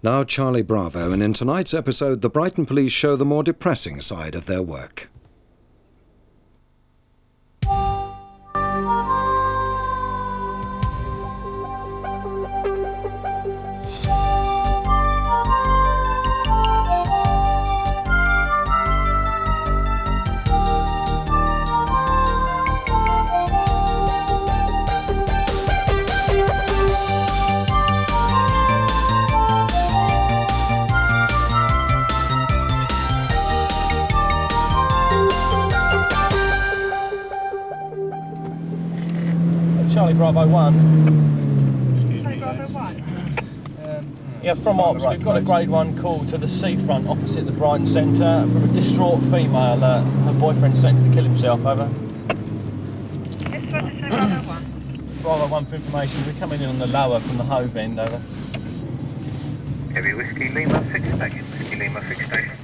Now Charlie Bravo, and in tonight's episode, the Brighton Police show the more depressing side of their work. Charlie Bravo 1. Excuse me, Bravo 1. Yeah, from Ops, we've got a grade 1 call to the seafront opposite the Brighton Centre from a distraught female. Her boyfriend's threatening to kill himself, over. Yes, what is Bravo 1? Bravo 1 for information. We're coming in on the lower from the Hove end, over. Heavy Whiskey Lima 6 station. Whiskey Lima 6 station.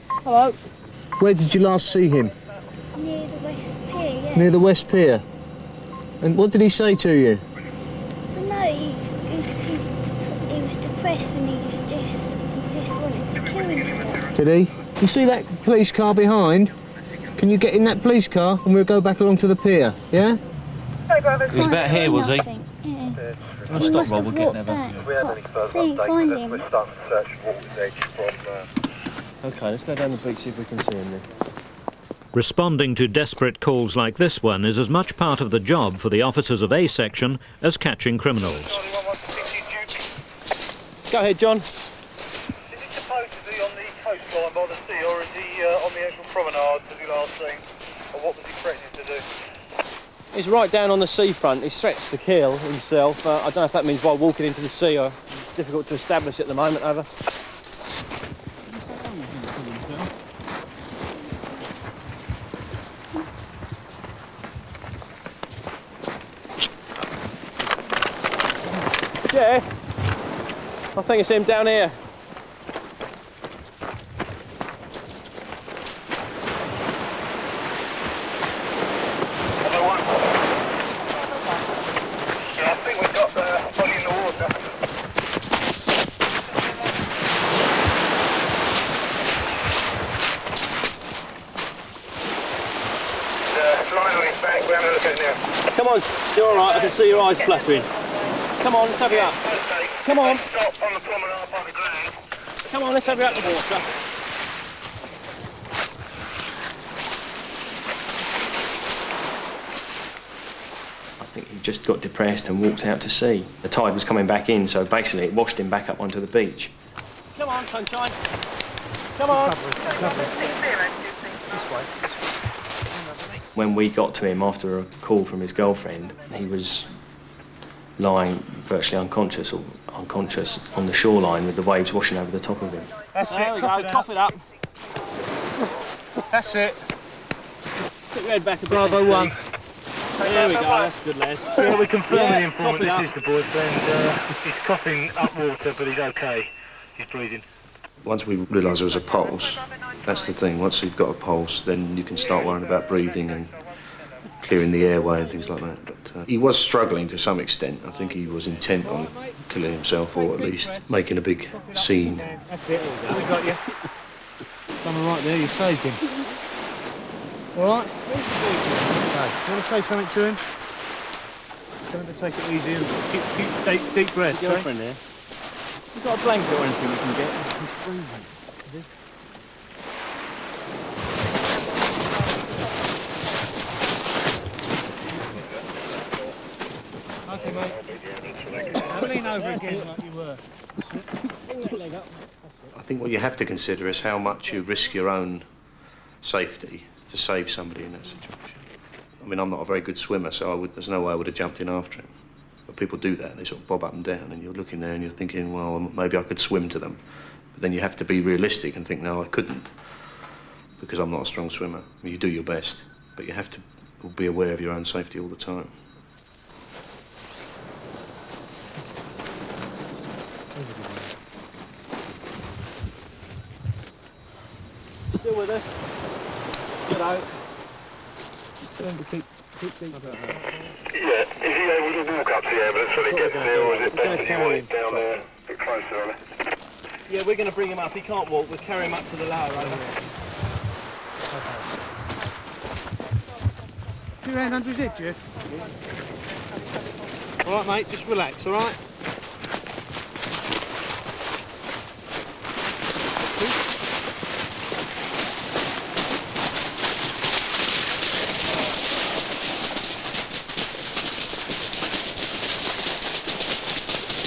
Hello. Where did you last see him? Near the West Pier, yeah. Near the West Pier. And what did he say to you? I don't know, he was depressed and he just wanted to kill himself. Did he? You see that police car behind? Can you get in that police car and we'll go back along to the pier, yeah? He was about here, was he? Yeah. I'll stop, Rob, we'll get there. Find him. We're starting to search water's edge from... OK, let's go down the beach, see if we can see him then. Responding to desperate calls like this one is as much part of the job for the officers of A section as catching criminals. Go ahead, John. Is he supposed to be on the coastline by the sea, or is he on the actual promenade as he last seen? Or what was he threatening to do? He's right down on the seafront. He threats to kill himself. I don't know if that means by walking into the sea, or it's difficult to establish at the moment, over. Yeah, I think it's him down here. Another one. Yeah, I think we've got the body in the water. Lying on his back, we're having a look at it now. Come on, you're all right. I can see your eyes fluttering. Come on, let's have you up. Come on. Stop on the promenade by the ground. Come on, let's have you out the water. I think he just got depressed and walked out to sea. The tide was coming back in, so basically it washed him back up onto the beach. Come on, sunshine. Come on. This way. When we got to him after a call from his girlfriend, he was lying virtually unconscious on the shoreline with the waves washing over the top of him. That's there we go, cough it up. That's it. Put your head back a bit. Bravo 1. There we go, that's good, lad. Yeah, we confirm Yeah, the informant. cough it This is the boyfriend. He's coughing up water, but he's okay. He's breathing. Once we realised there was a pulse, that's the thing. Once you've got a pulse, then you can start worrying about breathing and clearing the airway and things like that. But he was struggling to some extent. I think he was intent on killing himself, or at least making a big scene. That's it. We got you. Done all right there. You saved him. All right? Okay. You want to say something to him? Tell him to take it easy and keep deep breaths. Girlfriend there. You got a blanket or anything you can get? He's freezing. Okay, mate. Now lean over again like you were. Bring that leg up. I think what you have to consider is how much you risk your own safety to save somebody in that situation. I mean, I'm not a very good swimmer, so there's no way I would have jumped in after him. But people do that, they sort of bob up and down, and you're looking there and you're thinking, well, maybe I could swim to them. But then you have to be realistic and think, no, I couldn't, because I'm not a strong swimmer. I mean, you do your best, but you have to be aware of your own safety all the time. Still with us? Get out. Keep deep. Yeah, is he able to walk up to the ambulance when he gets there, or is it better to wait down there a bit closer on it? Yeah, we're going to bring him up. He can't walk. We'll carry him up to the lower over. Put your hand under his head, Geoff. All right, mate, just relax, all right?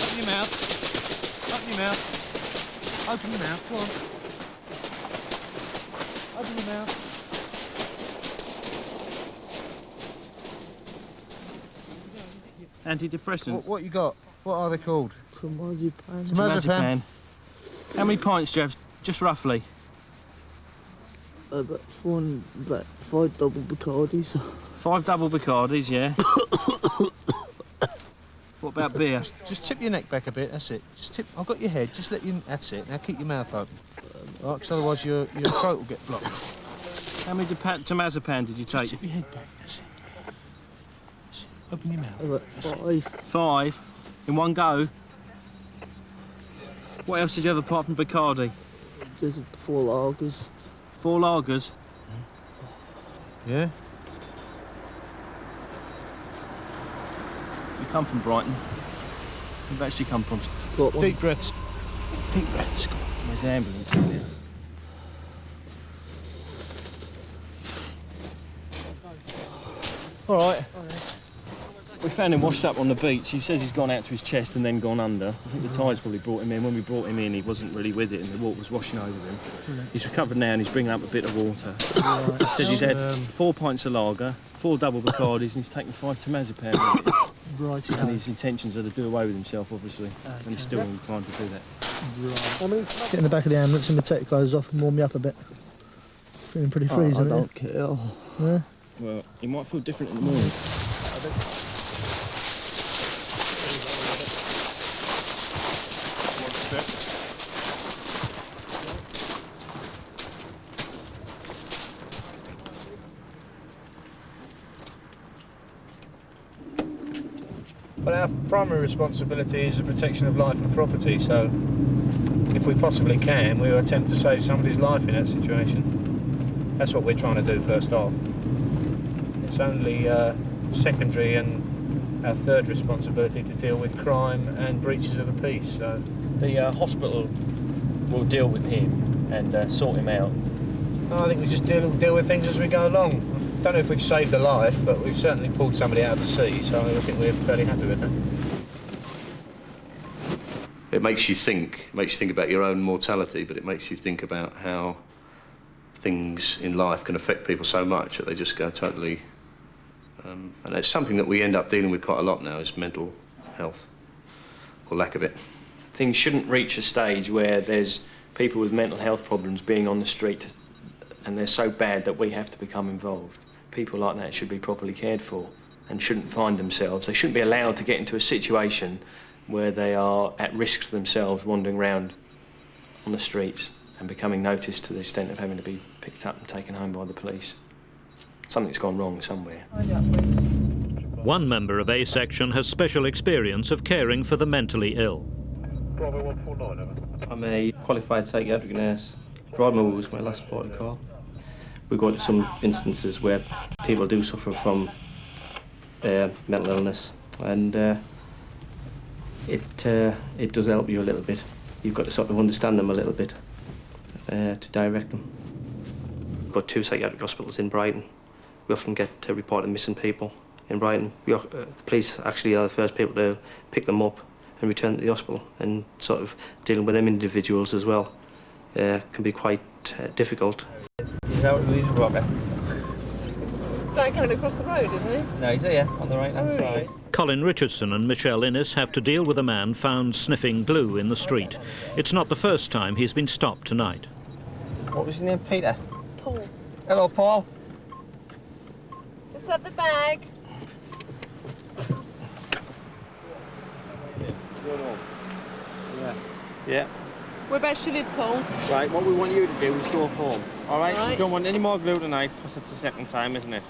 Open your mouth. Open your mouth. Open your mouth, go on. Open your mouth. Antidepressants. What you got? What are they called? Temazepam. How many pints do you have? Just roughly. About 5 double Bacardis. 5 double Bacardis, yeah. What about beer? Just tip your neck back a bit, that's it. Just tip, I've got your head, just let you, that's it. Now keep your mouth open. Right, because otherwise your throat will get blocked. How many temazepam did you take? Just tip your head back, that's it. Open your mouth. About 5. 5? In one go? What else did you have apart from Bacardi? Just 4 lagers. 4 lagers? Yeah? You come from Brighton. Whereabouts do you come from? Scotland. Deep breaths. Deep breaths. There's an ambulance in there. All right. We found him washed up on the beach. He says he's gone out to his chest and then gone under. I think the tide's probably brought him in. When we brought him in, he wasn't really with it and the water was washing over him. He's recovered now and he's bringing up a bit of water. He says he's had 4 pints of lager, 4 double Bacardis and he's taken 5 temazepam. Right. And his intentions are to do away with himself, obviously. And he's still inclined to do that. Get in the back of the ambulance and take the clothes off and warm me up a bit. Feeling pretty freezing. I don't care. Yeah? Well, he might feel different in the morning. But our primary responsibility is the protection of life and property, so if we possibly can, we will attempt to save somebody's life in that situation. That's what we're trying to do first off. It's only secondary and our third responsibility to deal with crime and breaches of the peace. So the hospital will deal with him and sort him out. I think we just deal with things as we go along. I don't know if we've saved a life, but we've certainly pulled somebody out of the sea, so I think we're fairly happy with that. It makes you think about your own mortality, but it makes you think about how things in life can affect people so much that they just go totally... and it's something that we end up dealing with quite a lot now, is mental health, or lack of it. Things shouldn't reach a stage where there's people with mental health problems being on the street and they're so bad that we have to become involved. People like that should be properly cared for and shouldn't find themselves. They shouldn't be allowed to get into a situation where they are at risk to themselves wandering around on the streets and becoming noticed to the extent of having to be picked up and taken home by the police. Something's gone wrong somewhere. One member of A Section has special experience of caring for the mentally ill. I'm a qualified psychiatric nurse. Broadmoor was my last port of call. We go into some instances where people do suffer from mental illness, and it does help you a little bit. You've got to sort of understand them a little bit to direct them. We've got 2 psychiatric hospitals in Brighton. We often get reported missing people in Brighton. The police actually are the first people to pick them up and return to the hospital, and sort of dealing with them individuals as well can be quite difficult. He's out with his robber. It's guy coming across the road, isn't he? No, he's here, on the right-hand side. Colin Richardson and Michelle Innes have to deal with a man found sniffing glue in the street. It's not the first time he's been stopped tonight. What was his name, Peter? Paul. Hello, Paul. Let's have the bag. Yeah. Yeah. Whereabouts do you live, Paul? Right, what we want you to do is go home. All right? Right. You don't want any more glue tonight, because it's the second time, isn't it?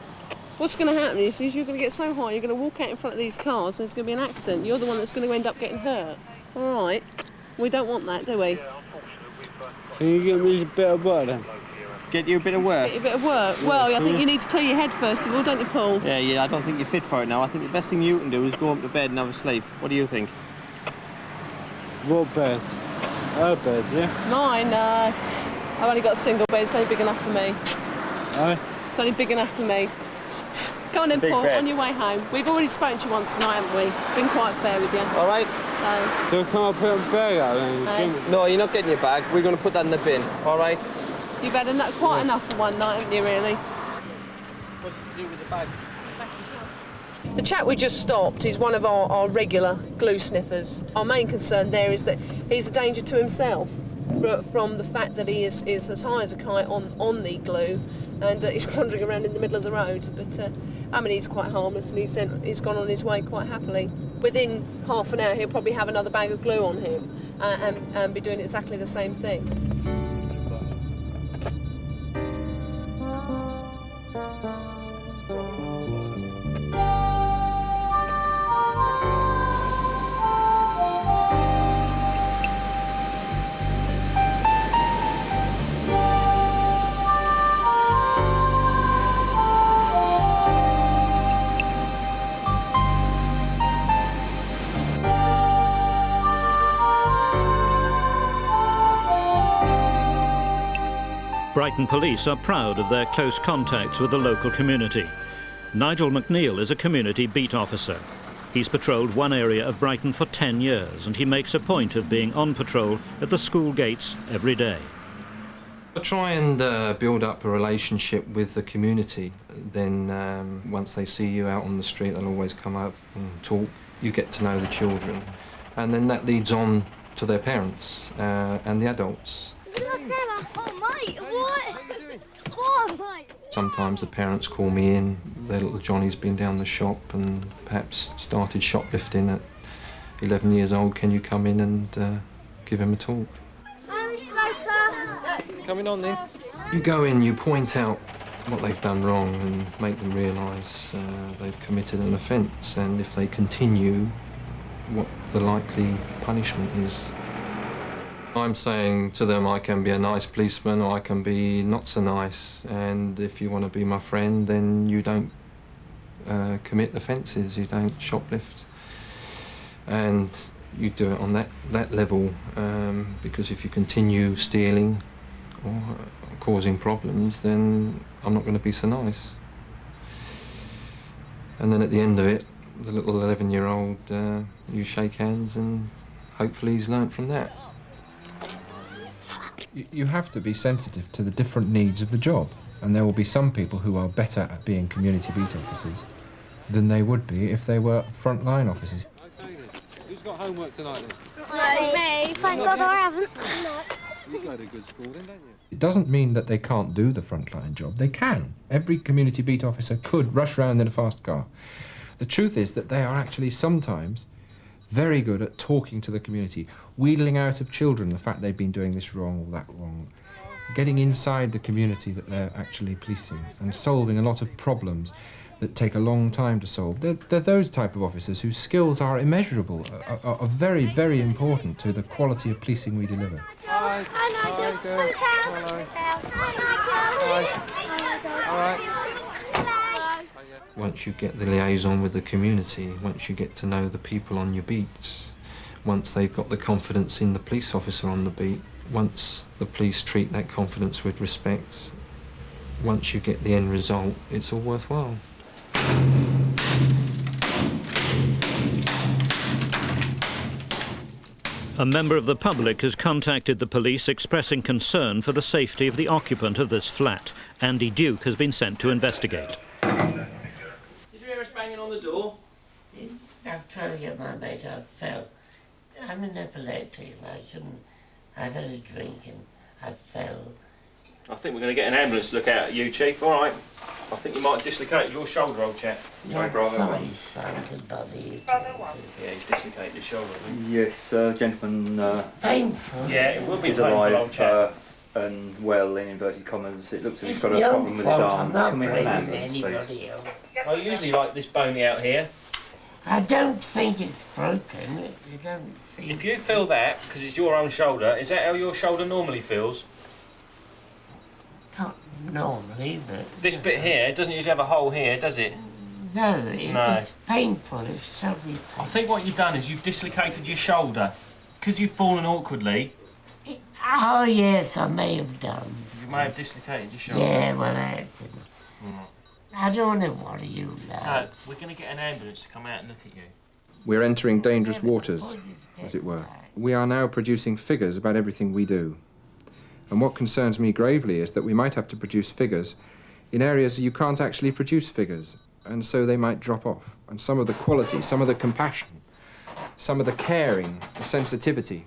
What's going to happen is you're going to get so high, you're going to walk out in front of these cars and there's going to be an accident. You're the one that's going to end up getting hurt. All right? We don't want that, do we? Can you get me a bit of work then? Get you a bit of work? Get you a bit of work? Yeah. Well, I think you need to clear your head first of all, don't you, Paul? Yeah, I don't think you're fit for it now. I think the best thing you can do is go up to bed and have a sleep. What do you think? What bed? Her bed, yeah? Mine, I've only got a single bed, it's only big enough for me. Oh? It's only big enough for me. Come on then, Paul, on your way home. We've already spoken to you once tonight, haven't we? Been quite fair with you. All right. So can I put a bag out then? No, you're not getting your bag. We're going to put that in the bin, all right? You've had quite enough for one night, haven't you, really? What to do with the bag? The chap we just stopped is one of our regular glue sniffers. Our main concern there is that he's a danger to himself from the fact that he is as high as a kite on the glue, and he's wandering around in the middle of the road. But I mean, he's quite harmless, and he's gone on his way quite happily. Within half an hour, he'll probably have another bag of glue on him and be doing exactly the same thing. Brighton Police are proud of their close contacts with the local community. Nigel McNeil is a community beat officer. He's patrolled one area of Brighton for 10 years, and he makes a point of being on patrol at the school gates every day. I try and build up a relationship with the community. Then once they see you out on the street, they'll always come up and talk. You get to know the children, and then that leads on to their parents and the adults. Oh, mate, what? Oh, mate. Sometimes the parents call me in. Their little Johnny's been down the shop and perhaps started shoplifting at 11 years old. Can you come in and give him a talk? Coming on then. You go in, you point out what they've done wrong and make them realise they've committed an offence, and if they continue, what the likely punishment is. I'm saying to them I can be a nice policeman or I can be not so nice, and if you want to be my friend, then you don't commit offences, you don't shoplift. And you do it on that level, because if you continue stealing or causing problems, then I'm not going to be so nice. And then at the end of it, the little 11-year-old, you shake hands and hopefully he's learnt from that. You have to be sensitive to the different needs of the job, and there will be some people who are better at being community beat officers than they would be if they were frontline officers. Okay, who's got homework tonight then? No, me. Thank God I haven't. You go to good school then, don't you? It doesn't mean that they can't do the frontline job. They can. Every community beat officer could rush round in a fast car. The truth is that they are actually sometimes very good at talking to the community, wheedling out of children the fact they've been doing this wrong or that wrong, getting inside the community that they're actually policing and solving a lot of problems that take a long time to solve. They're those type of officers whose skills are immeasurable, are very, very important to the quality of policing we deliver. Hi. Hi, Nigel. Whose house? Whose house? Hi, Nigel. Hi. All right. Once you get the liaison with the community, once you get to know the people on your beats, once they've got the confidence in the police officer on the beat, once the police treat that confidence with respect, once you get the end result, it's all worthwhile. A member of the public has contacted the police expressing concern for the safety of the occupant of this flat. Andy Duke has been sent to investigate. Did you hear us banging on the door? I'm trying to get my mate. I fell. I'm an epileptic and I shouldn't. I've had a drink and I fell. I think we're going to get an ambulance to look out at you, Chief. All right. I think you might have dislocated your shoulder, old chap. Sorry, sorry to bother you. Yeah, he's dislocated his shoulder. Yes, gentleman. Painful. Yeah, it will be He's painful, alive old chap. and well, in inverted commas. It looks as if he's got a It's problem with his your arm. fault. I'm not Can we have an blaming ambulance, please? anybody else. I usually like this bony out here. I don't think it's broken. It doesn't seem... If you feel that, because it's your own shoulder, is that how your shoulder normally feels? Not normally, but... This bit here, it doesn't usually have a hole here, does it? No, No. it's painful. It's terribly painful. I think what you've done is you've dislocated your shoulder. Because you've fallen awkwardly. Oh, yes, I may have done. You may have dislocated your shoulder. Yeah, well, I don't know what you like. We're going to get an ambulance to come out and look at you. We're entering dangerous waters, as it were. We are now producing figures about everything we do. And what concerns me gravely is that we might have to produce figures in areas you can't actually produce figures, and so they might drop off. And some of the quality, some of the compassion, some of the caring, the sensitivity,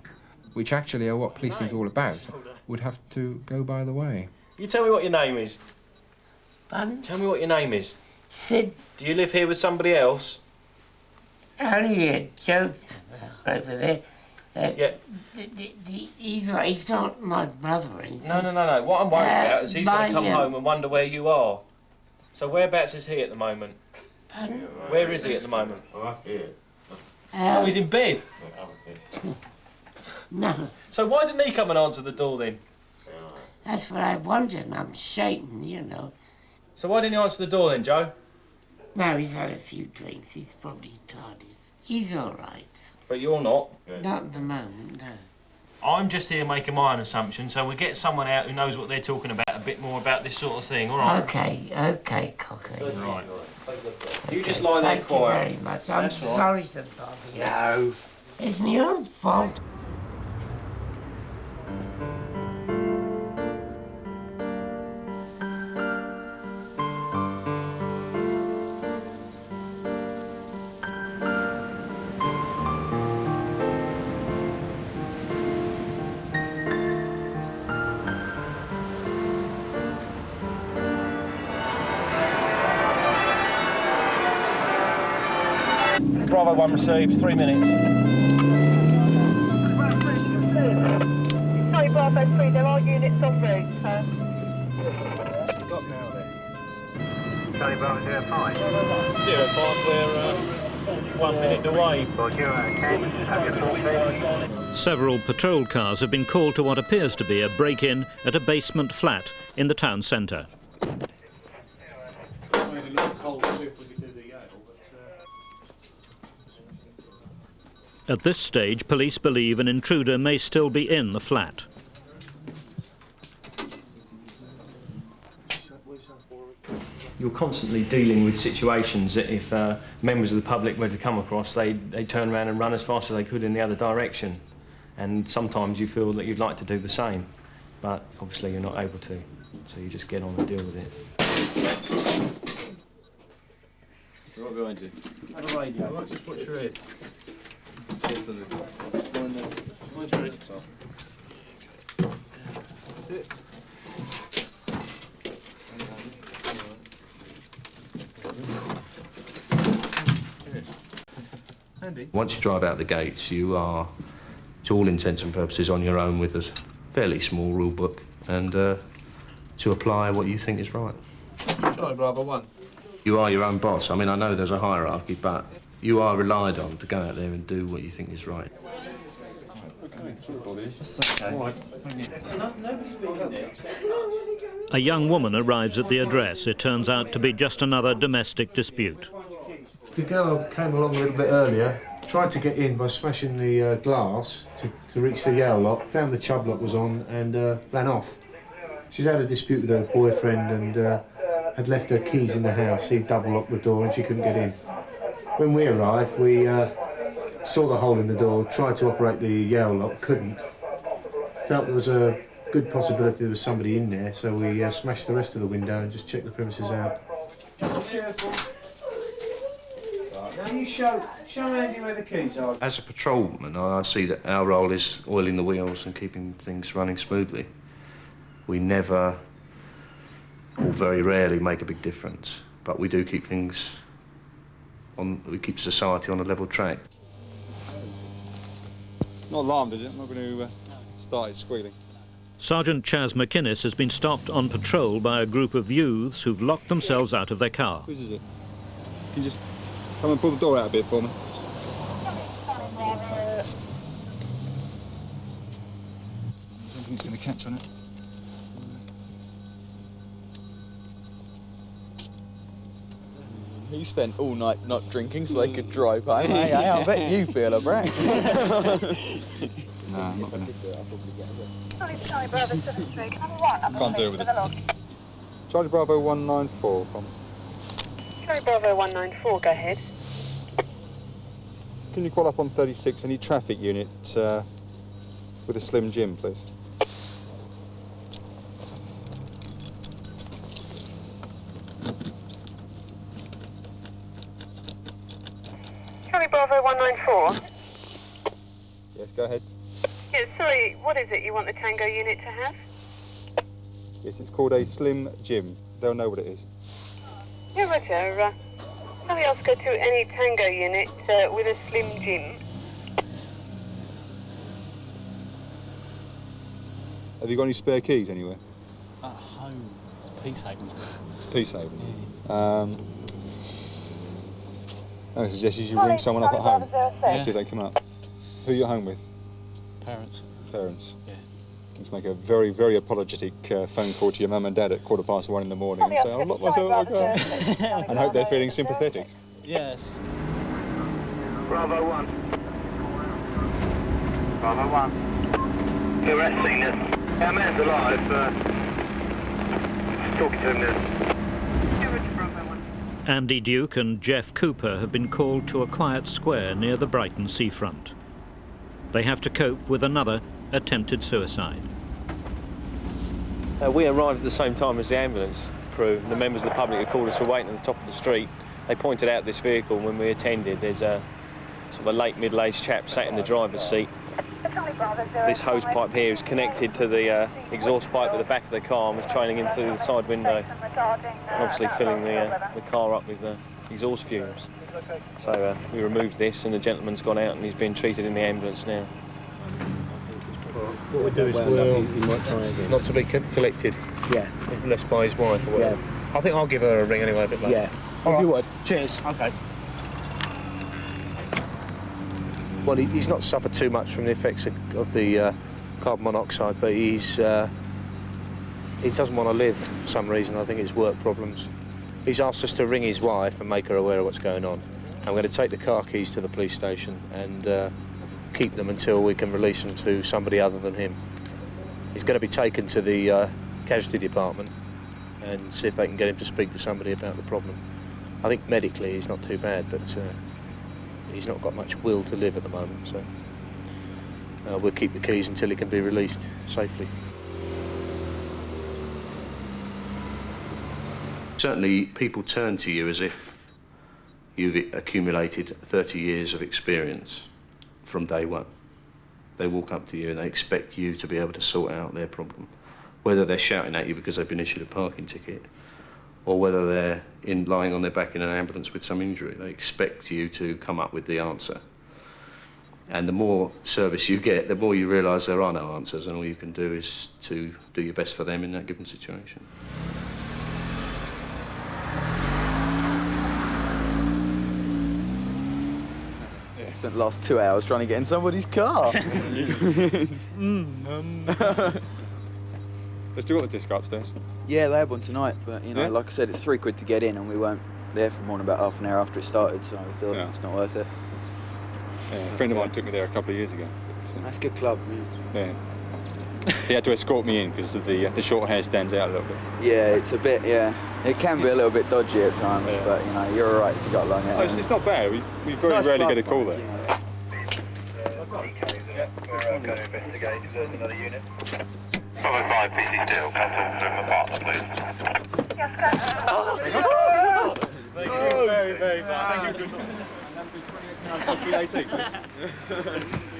which actually are what policing's all about, would have to go by the way. You tell me what your name is. Pardon? Tell me what your name is. Sid. Do you live here with somebody else? Only a joke over there. Yeah. He's not my brother or anything. No. What I'm worried about is he's going to come home and wonder where you are. So whereabouts is he at the moment? Pardon? Where is he at the moment? Here. Oh, he's in bed? No. So why didn't he come and answer the door then? That's what I wanted. I'm shaking, you know. So why didn't you answer the door then, Joe? No, he's had a few drinks. He's probably tired. He's all right. But you're not? Not at the moment, no. I'm just here making my own assumption, so we get someone out who knows what they're talking about, a bit more about this sort of thing, all right? Okay, Cocker. Right. You just lie there quiet. Thank you very much. I'm That's all sorry right. to bother you. No. It's my own fault. Bravo 1 received, 3 minutes. Sorry, Bravo 3, there are units en route, sir. Got now then. Sorry, Bravo 05. 05, we're 1 minute away. Several patrol cars have been called to what appears to be a break-in at a basement flat in the town centre. At this stage, police believe an intruder may still be in the flat. You're constantly dealing with situations that if members of the public were to come across, they turn around and run as fast as they could in the other direction. And sometimes you feel that you'd like to do the same, but obviously you're not able to, so you just get on and deal with it. What are we going to? Have a radio, right? Just watch your head. That's it. Once you drive out the gates, you are, to all intents and purposes, on your own with a fairly small rule book and to apply what you think is right. Sorry, Bravo 1. You are your own boss. I mean, I know there's a hierarchy, but you are relied on to go out there and do what you think is right. A young woman arrives at the address. It turns out to be just another domestic dispute. The girl came along a little bit earlier, tried to get in by smashing the glass to reach the Yale lock, found the chub lock was on and ran off. She'd had a dispute with her boyfriend and had left her keys in the house. He double-locked the door and she couldn't get in. When we arrived, we saw the hole in the door, tried to operate the Yale lock, couldn't. Felt there was a good possibility there was somebody in there, so we smashed the rest of the window and just checked the premises out. Careful. Now you show Andy where the keys are. As a patrolman, I see that our role is oiling the wheels and keeping things running smoothly. We never, or very rarely, make a big difference, but we do keep things on. We keep society on a level track. Not alarmed, is it? I'm not going to start it squealing. Sergeant Chaz McInnes has been stopped on patrol by a group of youths who've locked themselves out of their car. Whose is it? Can you just... Come and pull the door out a bit for me. I don't think it's going to catch on it. He spent all night not drinking so they could drive home. Hey, I bet you feel a break. Nah, I'm not going to. Charlie Bravo 73, can I have one? Can't do it with it. Charlie Bravo 194, promise. Charlie Bravo 194, go ahead. Can you call up on 36 any traffic unit with a Slim Jim, please? Charlie Bravo 194. Yes, go ahead. Yeah, sorry, what is it you want the Tango unit to have? Yes, it's called a Slim Jim. They'll know what it is. Yeah, Roger. Somebody else go to any Tango unit with a Slim Jim. Have you got any spare keys anywhere? At home. It's Peacehaven. It's Peacehaven. I suggest you ring someone up at home and see if they come up. Who are you at home with? Parents. Parents. Yeah. Let's make a very, very apologetic phone call to your mum and dad at 1:15 in the morning and say, I'll lock myself out. And hope they're feeling sympathetic. Yes. Bravo 1. Bravo 1. Yeah, we're at scene now. Our man's alive. Just talking to him now. Andy Duke and Geoff Cooper have been called to a quiet square near the Brighton seafront. They have to cope with another attempted suicide. We arrived at the same time as the ambulance crew. The members of the public who called us were waiting at the top of the street. They pointed out this vehicle when we attended. There's a sort of a late middle-aged chap sat in the driver's seat. This hose pipe here is connected to the exhaust pipe at the back of the car and was trailing in through the side window, and obviously filling the car up with exhaust fumes. So we removed this, and the gentleman's gone out and he's been treated in the ambulance now. What we do is we'll not to be collected. Yeah. Unless by his wife or whatever. Yeah. I think I'll give her a ring anyway a bit later. Yeah. If you would. Cheers. Okay. Well, he's not suffered too much from the effects of the carbon monoxide, but he doesn't want to live for some reason. I think it's work problems. He's asked us to ring his wife and make her aware of what's going on. I'm going to take the car keys to the police station and keep them until we can release them to somebody other than him. He's going to be taken to the casualty department and see if they can get him to speak to somebody about the problem. I think medically he's not too bad, but he's not got much will to live at the moment, so we'll keep the keys until he can be released safely. Certainly people turn to you as if you've accumulated 30 years of experience from day one. They walk up to you and they expect you to be able to sort out their problem, whether they're shouting at you because they've been issued a parking ticket or whether they're lying on their back in an ambulance with some injury. They expect you to come up with the answer. And the more service you get, the more you realise there are no answers, and all you can do is to do your best for them in that given situation. Spent the last 2 hours trying to get in somebody's car. They still got the disc upstairs? Yeah, they had one tonight, but you know, Yeah? like I said, it's £3 to get in, and we weren't there for more than about half an hour after it started, so I thought it's not worth it. Yeah, a friend of mine took me there a couple of years ago. But, that's a good club, man. Yeah. He had to escort me in because of the short hair stands out a little bit. Yeah, it's a bit, it can be a little bit dodgy at times, but you know, you're all right if you got long hair. Oh, it's not bad. We very rarely get a call there. We're going to investigate if there's another unit. 5 busy still. Come talk to my partner, please. Yes, Thank you very, very much. Thank you.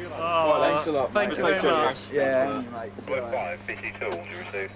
Thanks a lot, mate. Thank you very much. Yeah, mate. 5 busy tools you received.